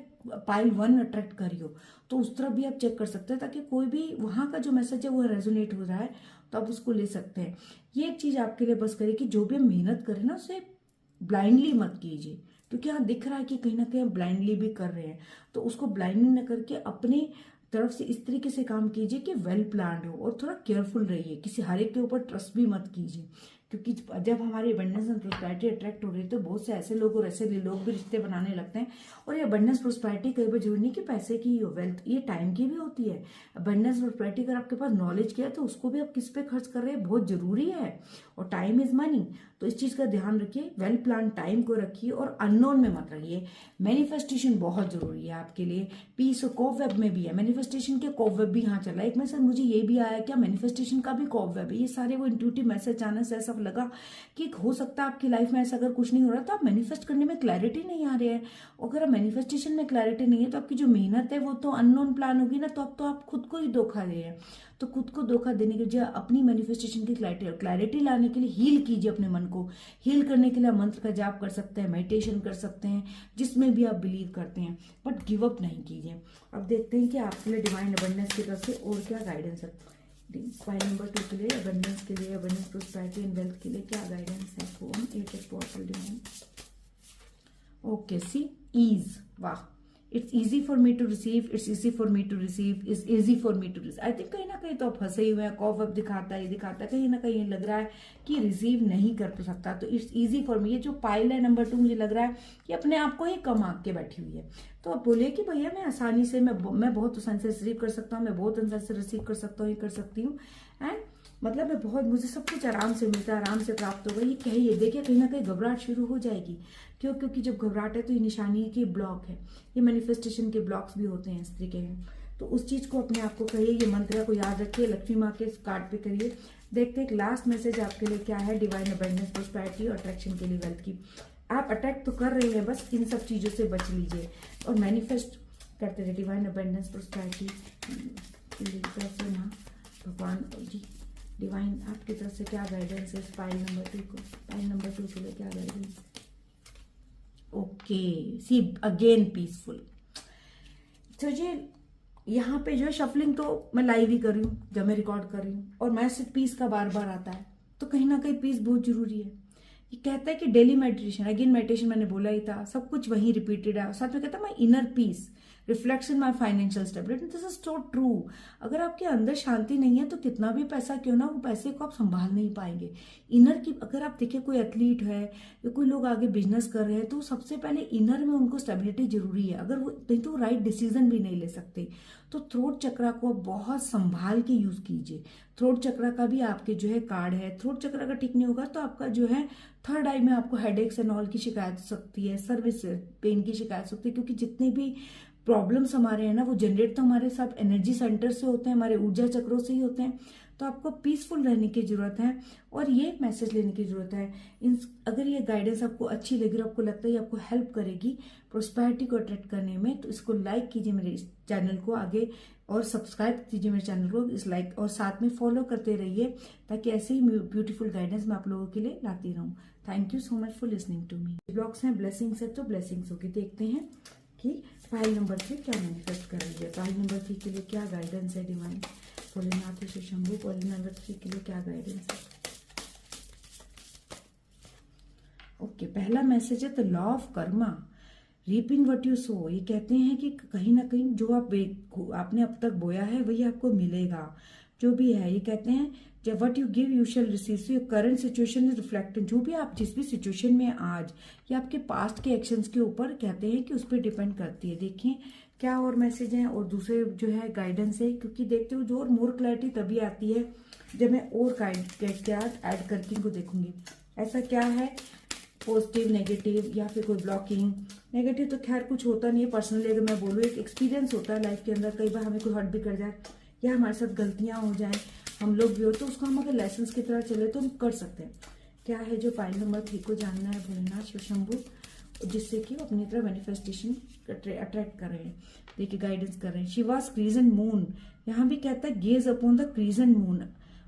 A: पाइल 1 अट्रैक्ट करी हो तो उस तरफ भी आप चेक कर सकते हैं, ताकि कोई भी वहां का जो मैसेज है वो रेजोनेट हो रहा है तो आप उसको ले सकते हैं। ये एक चीज आपके लिए बस करिए कि जो भी हम मेहनत करें ना उसे ब्लाइंडली मत कीजिए, क्योंकि यहाँ दिख रहा है कि कहीं ना कहीं ब्लाइंडली भी कर रहे हैं, तो उसको ब्लाइंडली न करके अपने तरफ से इस तरीके से काम कीजिए कि वेल प्लान्ड हो और थोड़ा केयरफुल रहिए, किसी हर एक के ऊपर ट्रस्ट भी मत कीजिए, क्योंकि जब हमारी अबंडेंस एंड प्रोस्पेरिटी अट्रैक्ट हो रही है तो बहुत से ऐसे लोग और ऐसे लोग भी रिश्ते बनाने लगते हैं। और ये अबंडेंस प्रोस्पेरिटी कई बार जरूरी नहीं कि पैसे की हो, वेल्थ ये टाइम की भी होती है। अबंडेंस प्रोस्पेरिटी अगर आपके पास नॉलेज की है तो उसको भी आप किस पे खर्च कर रहे हैं बहुत जरूरी है, और टाइम इज मनी, तो इस चीज का ध्यान रखिए। वेल प्लान टाइम को रखिए और अननोन में मत रहिए। मैनिफेस्टेशन बहुत जरूरी है आपके लिए। पीस कोववेब में भी है, मैनिफेस्टेशन के कोववेब भी यहाँ चला है। एक मैसेज मुझे ये भी आया क्या मैनिफेस्टेशन का भी कोववेब है। ये सारे वो इंट्यूटिव मैसेज आने से ऐसा लगा कि हो सकता है आपकी लाइफ में ऐसा अगर कुछ नहीं हो रहा तो आप मैनिफेस्ट करने में क्लैरिटी नहीं आ रही है। अगर मैनिफेस्टेशन में क्लैरिटी नहीं है तो आपकी जो मेहनत है वो तो अननोन प्लान होगी ना, तो अब तो आप खुद को ही धोखा दे रहे हैं। तो खुद को धोखा देने के लिए अपनी मैनिफेस्टेशन की क्लैरिटी लाने के लिए हील कीजिए अपने मन को। हील करने के लिए आप मंत्र का जाप कर सकते हैं, मेडिटेशन कर सकते हैं, जिसमें भी आप बिलीव करते हैं, बट गिव अप नहीं कीजिए। अब देखते हैं कि आपके लिए डिवाइन अबंडेंस की तरफ से और क्या गाइडेंस है। फाइल नंबर 2 के लिए अबंडेंस के लिए, अबंडेंस प्रोस्पेरिटी एंड वेल्थ के लिए क्या गाइडेंस है। Phone 8 powerful divine. Okay, see ease, वाह, it's easy for me to receive, it's easy for me to receive, it's easy for me to receive. I think कहीं ना कहीं तो आप फंसे हुए हैं, कॉफ अप दिखाता है, ये दिखाता है, कहीं ना कहीं लग रहा है कि रिसीव नहीं कर सकता। तो इट्स ईजी फॉर मी, ये जो पाइल है नंबर 2, मुझे लग रहा है कि अपने आप को ही कम आंक के बैठी हुई है। तो आप बोलिए कि भैया मैं आसानी से, मैं बहुत आसानी से रिसीव कर सकता हूँ, मैं बहुत आसानी से रिसीव कर सकता हूँ, ये कर सकती हूँ, एंड मतलब मैं बहुत, मुझे सब कुछ आराम से मिलता है, आराम से प्राप्त होगा। ये कहिए, देखिए कहीं ना कहीं घबराहट शुरू हो जाएगी। क्यों? क्योंकि जब घबराहट है तो ये निशानी की ब्लॉक है, ये मैनिफेस्टेशन के ब्लॉक्स भी होते हैं इस तरीके के। तो उस चीज को अपने आप को कहिए, ये मंत्र को याद रखिए, लक्ष्मी माँ के कार्ड पे करिए। देखते हैं एक लास्ट मैसेज आपके लिए क्या है डिवाइन अबंडेंस प्रोस्पेरिटी और अट्रैक्शन के लिए वेल्थ की। आप अट्रैक्ट तो कर रहे हैं, बस इन सब चीजों से बच लीजिए और मैनिफेस्ट करते रहे डिवाइन अबंडेंस प्रोस्पेरिटी से ना। भगवान जी डिवाइन आपकी तरफ से क्या गाइडेंस है फाइल नंबर 2 को, फाइल नंबर 2 के लिए क्या guidance. Okay, see again peaceful. तो ये यहाँ पे जो है शफलिंग तो मैं लाइव ही कर रही हूँ जब मैं रिकॉर्ड कर रही हूँ, और मैसेज पीस का बार बार आता है, तो कहीं ना कहीं पीस बहुत जरूरी है। ये कहता है कि डेली मेडिटेशन, अगेन मेडिटेशन मैंने बोला ही था, सब कुछ वही रिपीटेड है। साथ में कहता है my inner peace reflection my financial stability. This is so true. अगर आपके अंदर शांति नहीं है तो कितना भी पैसा क्यों ना, वो पैसे को आप संभाल नहीं पाएंगे। इनर की अगर आप देखिए, कोई एथलीट है या कोई लोग आगे बिजनेस कर रहे हैं, तो सबसे पहले इनर में उनको स्टेबिलिटी जरूरी है। अगर वो नहीं तो राइट डिसीजन भी नहीं ले सकते। तो थ्रोट चक्रा को बहुत संभाल के यूज कीजिए। थ्रोट चक्रा का भी आपके जो है कार्ड है। थ्रोट चक्रा का ठीक नहीं होगा तो आपका जो है थर्ड आई में आपको हेडेक्स एंड ऑल की शिकायत हो सकती है, सर्विस पेन की शिकायत हो सकती है, क्योंकि जितने भी प्रॉब्लम्स हमारे हैं ना, वो जनरेट तो हमारे सब एनर्जी सेंटर से होते हैं, हमारे ऊर्जा चक्रों से ही होते हैं। तो आपको पीसफुल रहने की जरूरत है और ये मैसेज लेने की जरूरत है। अगर ये गाइडेंस आपको अच्छी लगी और आपको लगता है ये आपको हेल्प करेगी प्रोस्पेरिटी को अट्रैक्ट करने में, तो इसको लाइक कीजिए मेरे इस चैनल को आगे, और सब्सक्राइब कीजिए मेरे चैनल को इस लाइक, और साथ में फॉलो करते रहिए ताकि ऐसे ही ब्यूटीफुल गाइडेंस मैं आप लोगों के लिए लाती रहूं। Thank you so much for listening to me. Blogs हैं ब्लेसिंग्स है तो ब्लेसिंग्स होगी। देखते हैं कि फाइल नंबर 3 क्या मैनिफेस्ट कर रही है। फाइल नंबर 3 के लिए क्या गाइडेंस है डिवाइन। भोलेनाथ से शंभू, फाइल नंबर 3 के लिए क्या गाइडेंस है। ओके, पहला मैसेज है the law of Karma, reaping what you so. ये कहते हैं कि कहीं ना कहीं जो आपने अब तक बोया है वही आपको मिलेगा, जो भी है। ये कहते हैं जब what you give you shall receive. So your current situation is reflecting, जो भी आप जिस भी सिचुएशन में आज, या आपके पास्ट के एक्शंस के ऊपर कहते हैं कि उस पर डिपेंड करती है। देखिए क्या और मैसेज हैं और दूसरे जो है गाइडेंस है, क्योंकि देखते हो जो और मोर क्लैरिटी तभी आती है जब मैं और क्या ऐड करके इनको देखूंगी। ऐसा क्या है, पॉजिटिव नेगेटिव या फिर कोई ब्लॉकिंग। नेगेटिव तो खैर कुछ होता नहीं है, पर्सनली अगर मैं बोलूँ एक एक्सपीरियंस होता है लाइफ के अंदर। कई बार हमें कोई हर्ट भी कर जाए या हमारे साथ गलतियां हो जाए, हम लोग भी हो, तो उसको हम अगर लेसन की तरह चले तो हम कर सकते हैं। क्या है जो फाइल नंबर 3 को जानना है भोलेनाथ शिव शंभू, जिससे कि वो अपनी तरह मैनिफेस्टेशन अट्रैक्ट कर रहे हैं। देखिए गाइडेंस कर रहे हैं। शिवास क्रीजेंट मून, यहाँ भी कहता है gaze upon the crescent moon.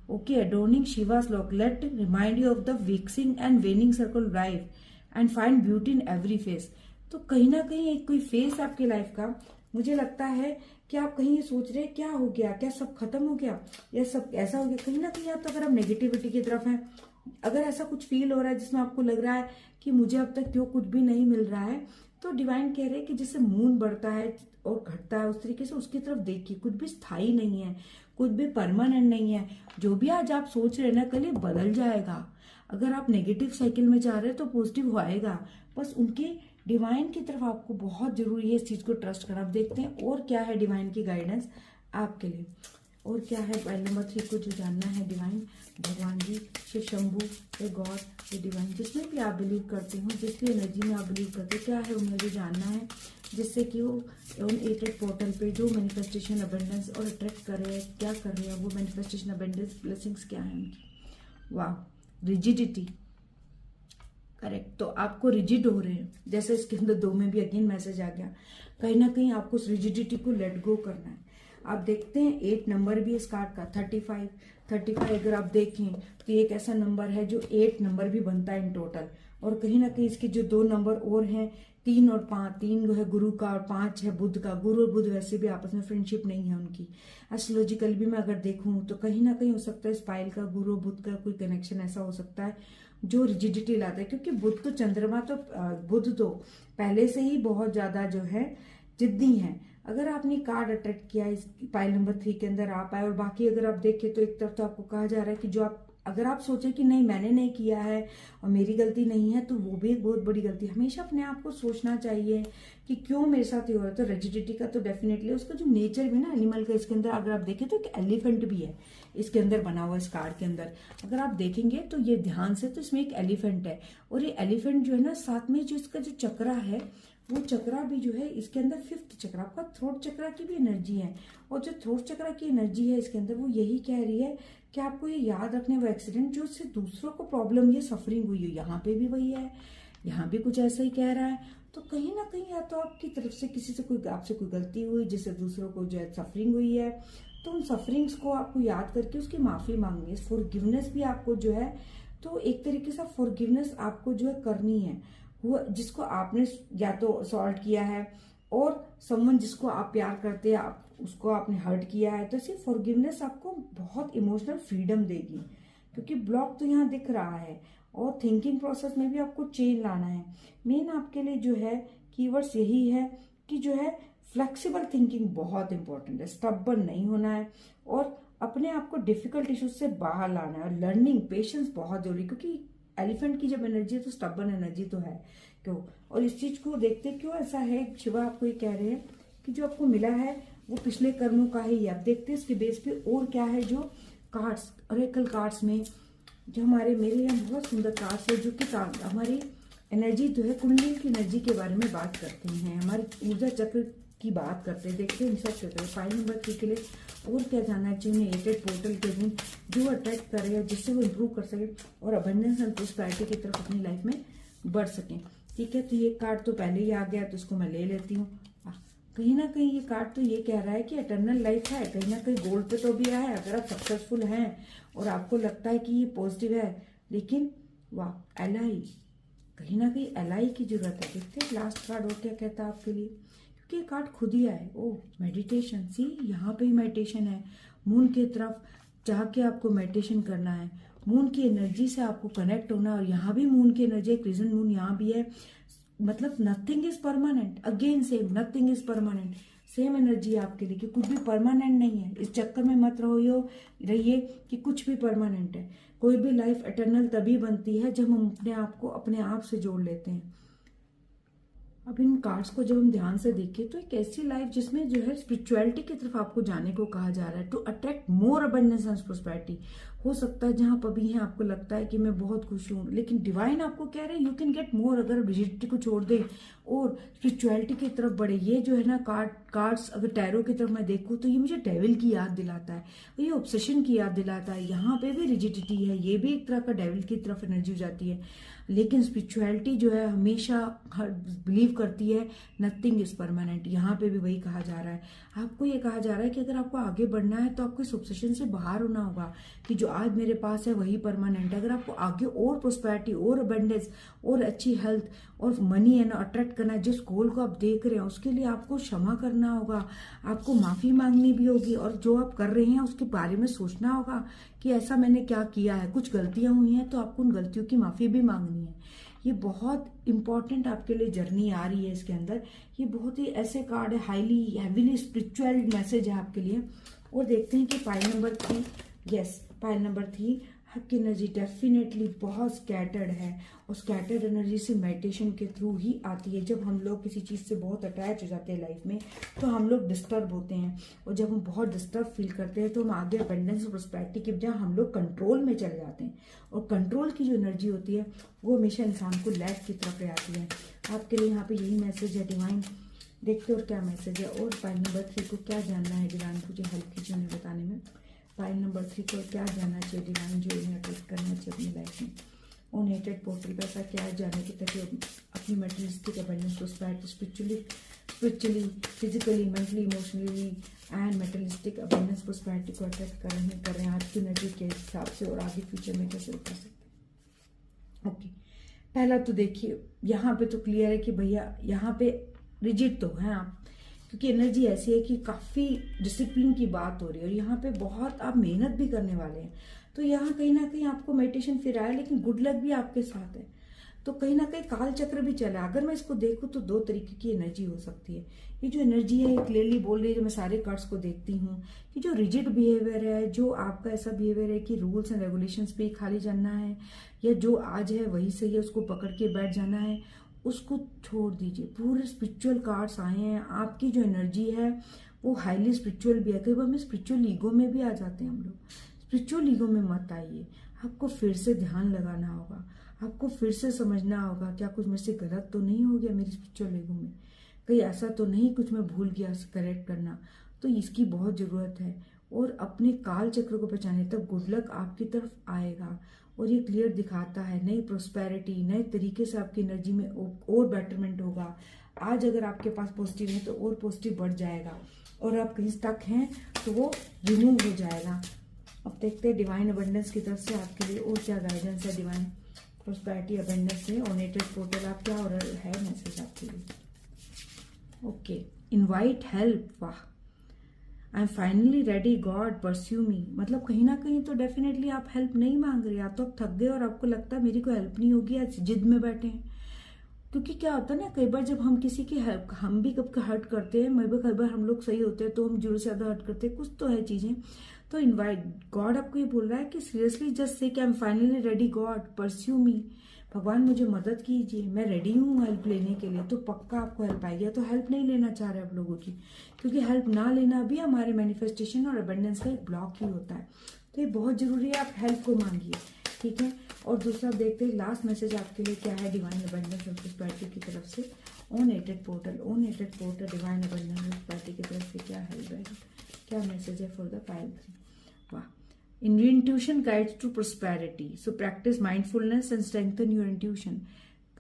A: Okay, adorning Shiva's lock, let remind you of the waxing and waning circle life and find beauty in every phase. तो कहीं ना कहीं एक कोई फेस आपकी लाइफ का, मुझे लगता है कि आप कहीं ये सोच रहे हैं क्या हो गया, क्या सब खत्म हो गया, या सब ऐसा हो गया। कहीं ना कहीं आप तो अगर आप नेगेटिविटी की तरफ हैं अगर ऐसा कुछ फील हो रहा है जिसमें आपको लग रहा है कि मुझे अब तक क्यों कुछ भी नहीं मिल रहा है, तो डिवाइन कह रहे हैं कि जैसे मून बढ़ता है और घटता है, उस तरीके से उसकी तरफ देखिए। कुछ भी स्थायी नहीं है, कुछ भी परमानेंट नहीं है। जो भी आज आप सोच रहे हैं ना, कल ये बदल जाएगा। अगर आप नेगेटिव साइकिल में जा रहे हैं तो पॉजिटिव आएगा। बस उनके डिवाइन की तरफ आपको बहुत जरूरी है इस चीज को ट्रस्ट करना। अब देखते हैं और क्या है डिवाइन की गाइडेंस आपके लिए, और क्या है फाइल नंबर 3 को जो जानना है डिवाइन, भगवान जी, शिव शंभू, ये गॉड, ये डिवाइन, जिसमें भी आप बिलीव करते हो, जिस भी एनर्जी में आप बिलीव करते हो, क्या है उन्हें जो जानना है, जिससे कि वो उन 8 पोर्टल पे जो मैनिफेस्टेशन अबेंडेंस और अट्रैक्ट कर रहे हैं, क्या कर रहे हैं वो मैनिफेस्टेशन अबेंडेंस ब्लेसिंग्स क्या है उनकी। वाह, रिजिडिटी, करेक्ट। तो आपको रिजिड हो रहे हैं, जैसे इसके अंदर 2 में भी अगेन मैसेज आ गया, कहीं ना कहीं आपको उस रिजिडिटी को लेट गो करना है। आप देखते हैं 8 नंबर भी इस कार्ड का, 35 अगर आप देखें तो ये एक ऐसा नंबर है जो 8 नंबर भी बनता है इन टोटल। और कहीं ना कहीं इसके जो 2 नंबर और हैं, 3 और 5, 3 है गुरु का और 5 है बुध का। गुरु और बुध वैसे भी आपस में फ्रेंडशिप नहीं है उनकी। एस्ट्रोलॉजिकल भी मैं अगर देखूं तो कहीं ना कहीं हो सकता है स्पाइल का गुरु बुध का कोई कनेक्शन ऐसा हो सकता है जो रिजिडिटी लाता है, क्योंकि बुध तो चंद्रमा तो बुध तो पहले से ही बहुत ज्यादा जो है जिद्दी है। अगर आपने कार्ड अट्रैक्ट किया इस पाइल नंबर 3 के अंदर आप आए, और बाकी अगर आप देखें तो एक तरफ तो आपको कहा जा रहा है कि जो आप अगर आप सोचे कि नहीं मैंने नहीं किया है और मेरी गलती नहीं है, तो वो भी एक बहुत बड़ी गलती है। हमेशा अपने आप को सोचना चाहिए कि क्यों मेरे साथ ये हो रहा है। तो रिजिडिटी का तो डेफिनेटली उसका जो नेचर भी ना एनिमल का, इसके अंदर अगर आप देखें तो एक एलिफेंट भी है इसके अंदर बना हुआ इस कार्ड के अंदर। अगर आप देखेंगे तो ये ध्यान से, तो इसमें एक एलिफेंट है, और ये एलिफेंट जो है ना, साथ में जो इसका जो चक्रा है वो चक्रा भी जो है इसके अंदर 5th चक्र, आपका थ्रोट चक्रा की भी एनर्जी है। और जो थ्रोट चक्रा की एनर्जी है इसके अंदर वो यही कह रही है कि आपको ये याद रखने वो एक्सीडेंट जो उससे दूसरों को प्रॉब्लम ये सफरिंग हुई है, यहाँ पे भी वही है, यहाँ भी कुछ ऐसा ही कह रहा है। तो कहीं ना कहीं या तो आपकी तरफ से किसी से कोई आपसे कोई गलती हुई जिससे दूसरों को जो है सफरिंग हुई है, तो उन सफरिंग्स को आपको याद करके उसकी माफी मांगनी है। फॉरगिवनेस भी आपको जो है, तो एक तरीके से फॉरगिवनेस आपको जो है करनी है, वो जिसको आपने या तो सॉल्ट किया है, और समवन जिसको आप प्यार करते हैं आप उसको आपने हर्ट किया है, तो सिर्फ फॉरगिवनेस आपको बहुत इमोशनल फ्रीडम देगी, क्योंकि ब्लॉक तो यहाँ दिख रहा है। और थिंकिंग प्रोसेस में भी आपको चेंज लाना है। मेन आपके लिए जो है कीवर्ड्स यही है कि जो है फ्लेक्सिबल थिंकिंग बहुत इंपॉर्टेंट है, स्टबर्न नहीं होना है, और अपने आप को डिफिकल्ट इश्यूज से बाहर लाना है। और लर्निंग पेशेंस बहुत जरूरी, क्योंकि एलिफेंट की जब एनर्जी है तो स्टबर्न एनर्जी तो है क्यों। और इस चीज को देखते क्यों ऐसा है, शिवा आपको ये कह रहे हैं कि जो आपको मिला है वो पिछले कर्मों का ही है। अब देखते हैं इसके बेस पे और क्या है। जो कार्ड्स, ऑरेकल कार्ड्स में जो हमारे मेरे यहाँ बहुत सुंदर कार्ड्स है जो कि हमारी एनर्जी जो है कुंडली की एनर्जी के बारे में बात करते हैं, हमारी ऊर्जा चक्र की बात करते हैं। देखते हैं इंसर्ट करते हैं फाइल नंबर 3 के लिए और क्या जानना चाहिए। 8 पोर्टल के दिन जो अट्रैक्ट कर रहे हैं जिससे वो इम्प्रूव कर सके और अबंडेंस एंड प्रोस्पेरिटी की तरफ अपनी लाइफ में बढ़ सकें। ठीक है, तो ये कार्ड तो पहले ही आ गया तो इसको मैं ले लेती हूँ। कहीं ना कहीं ये कार्ड तो ये कह रहा है कि एटर्नल लाइफ है, कहीं ना कहीं गोल्ड पे तो भी आया है। अगर आप सक्सेसफुल हैं और आपको लगता है कि ये पॉजिटिव है, लेकिन वाह एलाई, कहीं ना कहीं एलाई की जरूरत है। देखते हैं लास्ट कार्ड और क्या कहता है आपके लिए, क्योंकि ये कार्ड खुद ही आए। ओ मेडिटेशन, सी यहाँ पे ही मेडिटेशन है। मून की तरफ जाके आपको मेडिटेशन करना है, मून की एनर्जी से आपको कनेक्ट होना है। और यहाँ भी मून की एनर्जी, एक रीजन मून यहाँ भी है, मतलब nothing is permanent. Again same, nothing is permanent, same energy आपके लिए कि कुछ भी परमानेंट नहीं है। इस चक्कर में मत रहिए कि कुछ भी परमानेंट है। कोई भी लाइफ एटर्नल तभी बनती है जब हम अपने आप को अपने आप से जोड़ लेते हैं। अब इन कार्ड्स को जब हम ध्यान से देखें तो एक ऐसी लाइफ जिसमें जो है स्पिरिचुअलिटी की तरफ आपको जाने को कहा जा रहा है, to attract more abundance and prosperity. हो सकता है जहां पर भी हैं आपको लगता है कि मैं बहुत खुश हूं, लेकिन डिवाइन आपको कह रहे हैं यू कैन गेट मोर अगर रिजिडिटी को छोड़ दे और स्पिरिचुअलिटी की तरफ बढ़े। ये जो है ना कार्ड्स अगर टैरो की तरफ मैं देखूं तो ये मुझे डेविल की याद दिलाता है, ये ऑब्सेशन की याद दिलाता है। यहाँ पे भी रिजिडिटी है, ये भी एक तरह का डेविल की तरफ एनर्जी हो जाती है। लेकिन स्पिरिचुअलिटी जो है हमेशा बिलीव करती है नथिंग इज परमानेंट। यहाँ पे भी वही कहा जा रहा है। आपको ये कहा जा रहा है कि अगर आपको आगे बढ़ना है तो आपको इस ऑब्सेशन से बाहर होना होगा कि जो आज मेरे पास है वही परमानेंट। अगर आपको आगे और प्रोस्पेरिटी और अबंडेंस और अच्छी हेल्थ और मनी है ना अट्रैक्ट करना है, जिस गोल को आप देख रहे हैं उसके लिए आपको क्षमा करना होगा, आपको माफी मांगनी भी होगी, और जो आप कर रहे हैं उसके बारे में सोचना होगा कि ऐसा मैंने क्या किया है, कुछ गलतियां हुई हैं तो आपको उन गलतियों की माफी भी मांगनी है। ये बहुत इंपॉर्टेंट आपके लिए जर्नी आ रही है इसके अंदर। ये बहुत ही ऐसे कार्ड है, हाईली हैवीली स्पिरिचुअल मैसेज है आपके लिए। और देखते हैं कि pile number 3, yes pile number 3, आपकी एनर्जी डेफिनेटली बहुत स्कैटर्ड है, और स्कैटर्ड एनर्जी से मेडिटेशन के थ्रू ही आती है। जब हम लोग किसी चीज़ से बहुत अटैच हो जाते हैं लाइफ में तो हम लोग डिस्टर्ब होते हैं, और जब हम बहुत डिस्टर्ब फील करते हैं तो हम आगे अबंडेंस और प्रोस्पेरिटी की बजाय हम लोग कंट्रोल में चले जाते हैं, और कंट्रोल की जो एनर्जी होती है वो हमेशा इंसान को लैक की तरफ ले आती है। आपके लिए यहाँ पे यही मैसेज है डिवाइन। देखते और क्या मैसेज है, और पाइल नंबर 3 को क्या जानना है डिवाइन को जो हेल्प कीजिए उन्हें बताने में। पाइल नंबर 3 को क्या जानना चाहिए डिवाइन जो इन्हें अट्रैक्ट करना चाहिए अपनी लाइफ में। ऑन हेटेड पोर्टल पर ऐसा क्या जाने की ताकि अपनी materialistic abundance prosperity spiritually physically mentally emotionally and materialistic abundance prosperity को अट्रैक्ट कर रहे हैं आज की एनर्जी के हिसाब से, और आगे फ्यूचर में कैसे कर सकते हैं। ओके, पहला तो देखिए यहाँ पे तो क्लियर है कि भैया यहाँ पे रिजिड तो हैं आप, क्योंकि एनर्जी ऐसी है कि काफी डिसिप्लिन की बात हो रही है, और यहाँ पे बहुत आप मेहनत भी करने वाले हैं। तो यहाँ कहीं ना कहीं आपको मेडिटेशन फिर आया, लेकिन गुड लक भी आपके साथ है। तो कहीं ना कहीं काल चक्र भी चला। अगर मैं इसको देखूं तो 2 तरीके की एनर्जी हो सकती है। ये जो एनर्जी है ये क्लियरली बोल रही है, जो मैं सारे कार्ड्स को देखती हूँ, कि जो रिजिड बिहेवियर है, जो आपका ऐसा बिहेवियर है कि रूल्स एंड रेगुलेशंस पे खाली जाना है, या जो आज है वही सही है उसको पकड़ के बैठ जाना है, उसको छोड़ दीजिए। पूरे स्पिरिचुअल कार्ड्स आए हैं। आपकी जो एनर्जी है वो हाईली स्पिरिचुअल भी है। कई बार हम स्पिरिचुअल ईगो में भी आ जाते हैं हम लोग। स्पिरिचुअल ईगो में मत आइए। आपको फिर से ध्यान लगाना होगा, आपको फिर से समझना होगा क्या कुछ मेरे से गलत तो नहीं हो गया मेरी स्पिरिचुअल ईगो में, कहीं ऐसा तो नहीं कुछ मैं भूल गया करेक्ट करना। तो इसकी बहुत जरूरत है, और अपने काल चक्र को पहचाने तब गुड लक आपकी तरफ आएगा। और ये क्लियर दिखाता है नई प्रोस्पेरिटी, नए तरीके से आपकी एनर्जी में और बेटरमेंट होगा। आज अगर आपके पास पॉजिटिव है तो और पॉजिटिव बढ़ जाएगा, और आप कहीं स्टक हैं तो वो रिमूव हो जाएगा। अब देखते हैं डिवाइन अबंडेंस की तरफ से आपके लिए और क्या गाइडेंस है। डिवाइन प्रोस्पेरिटी अबंडेंस से ऑनेटेड पोर्टल आप क्या और है मैसेज आपके लिए। ओके, इनवाइट हेल्प, वाह, I am finally ready god pursue me. मतलब कहीं ना कहीं तो डेफिनेटली आप हेल्प नहीं मांग रहे, आप तो अब थक गए और आपको लगता है मेरी कोई हेल्प नहीं होगी, आज जिद में बैठे हैं। क्योंकि क्या होता है ना, कई बार जब हम किसी की हेल्प, हम भी कब हर्ट करते हैं, मैं भी कई बार हम लोग सही होते हैं तो हम जरूर से ज्यादा हर्ट करते हैं, कुछ तो है चीजें। तो इनवाइट गॉड आपको ये बोल रहा है कि सीरियसली जस्ट से कि I am finally ready god pursue me. भगवान मुझे मदद कीजिए, मैं रेडी हूँ हेल्प लेने के लिए। तो पक्का आपको हेल्प आएगी। तो हेल्प नहीं लेना चाह रहे आप लोगों की, क्योंकि हेल्प ना लेना भी हमारे मैनिफेस्टेशन और अबंडेंस का एक ब्लॉक ही होता है। तो ये बहुत जरूरी है, आप हेल्प को मांगिए, ठीक है। और दूसरा देखते हैं लास्ट मैसेज आपके लिए क्या है डिवाइन अबंडेंस और प्रोस्पेरिटी की तरफ से। ऑनेटेड पोर्टल डिवाइन अबंडेंस और प्रोस्पेरिटी की तरफ से क्या हेल्प है, क्या मैसेज है फॉर द पाइल 3। वाह, intuition guides to prosperity, so practice mindfulness and strengthen your intuition.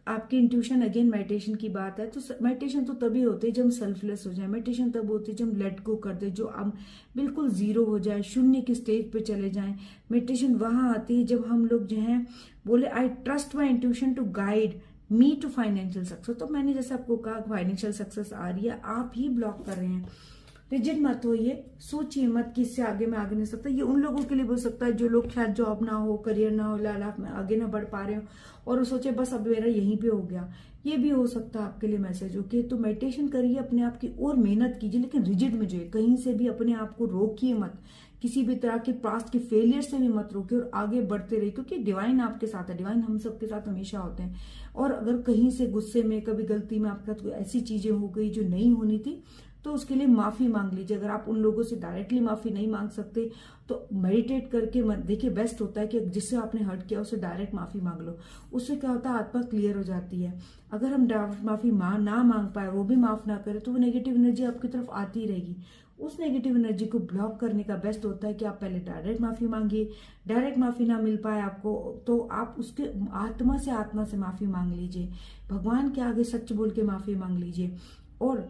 A: आपकी इंट्यूशन, अगेन मेडिटेशन की बात है, तो मेडिटेशन तो तभी होते है जब हम सेल्फलेस हो जाए। मेडिटेशन तब होती है जब हम लेट गो कर दे, जो हम बिल्कुल जीरो हो जाए, शून्य की स्टेज पे चले जाएं। मेडिटेशन वहां आती है जब हम लोग जो है बोले I trust my intuition to guide me to financial success. तो मैंने जैसे आपको कहा फाइनेंशियल सक्सेस आ रही है, आप ही ब्लॉक कर रहे हैं। रिजिड मत होइए, सोचिए मत कि इससे आगे मैं आगे नहीं सकता। ये उन लोगों के लिए हो सकता है जो लोग शायद जॉब ना हो, करियर ना हो, लाइफ में आगे ना बढ़ पा रहे हो और वो सोचे बस अब मेरा यहीं पे हो गया। ये भी हो सकता है आपके लिए मैसेज। ओके, तो मेडिटेशन करिए, अपने आप की और मेहनत कीजिए, लेकिन रिजिड में जो है कहीं से भी अपने आप को रोकिए मत, किसी भी तरह के पास्ट के फेलियर से भी मत रोकिए और आगे बढ़ते रहिए, क्योंकि डिवाइन आपके साथ है। डिवाइन हम सबके साथ हमेशा होते हैं। और अगर कहीं से गुस्से में, कभी गलती में आपके साथ ऐसी चीजें हो गई जो नहीं होनी थी, तो उसके लिए माफी मांग लीजिए। अगर आप उन लोगों से डायरेक्टली माफी नहीं मांग सकते तो मेडिटेट करके देखिए, बेस्ट होता है कि जिससे आपने हर्ट किया उससे डायरेक्ट माफी मांग लो। उससे क्या होता है, आत्मा क्लियर हो जाती है। अगर हम डायरेक्ट माफी ना मांग पाए, वो भी माफ ना करे, तो वो नेगेटिव एनर्जी आपकी तरफ आती रहेगी। उस नेगेटिव एनर्जी को ब्लॉक करने का बेस्ट होता है कि आप पहले डायरेक्ट माफी मांगिए। डायरेक्ट माफी ना मिल पाए आपको तो आप उसके आत्मा से माफी मांग लीजिए, भगवान के आगे सच बोल के माफी मांग लीजिए। और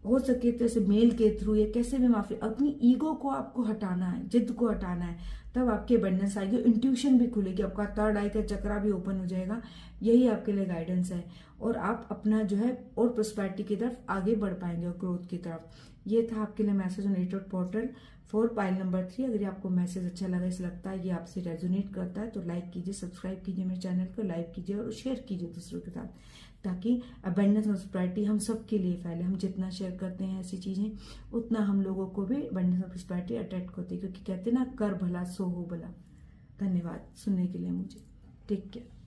A: हो सके तो ऐसे मेल के थ्रू या कैसे भी माफी, अपनी ईगो को आपको हटाना है, जिद को हटाना है, तब आपकी अबंडेंस आएगी, इंट्यूशन भी खुलेगी, आपका थर्ड आई का चक्रा भी ओपन हो जाएगा। यही आपके लिए गाइडेंस है और आप अपना जो है और प्रोस्पेरिटी की तरफ आगे बढ़ पाएंगे और ग्रोथ की तरफ। ये था आपके लिए मैसेज ऑन एटोट पोर्टल फॉर पाइल नंबर 3। अगर आपको मैसेज अच्छा लगा, इसे लगता है ये आपसे रेजोनेट करता है, तो लाइक कीजिए, सब्सक्राइब कीजिए मेरे चैनल को, लाइक कीजिए और शेयर कीजिए दूसरों के साथ, ताकि अबंडेंस और प्रॉस्पेरिटी हम सबके लिए फैले। हम जितना शेयर करते हैं ऐसी चीजें, उतना हम लोगों को भी अबंडेंस और प्रॉस्पेरिटी अट्रैक्ट होती है, क्योंकि कहते हैं ना, कर भला सो हो भला। धन्यवाद सुनने के लिए मुझे। Take care.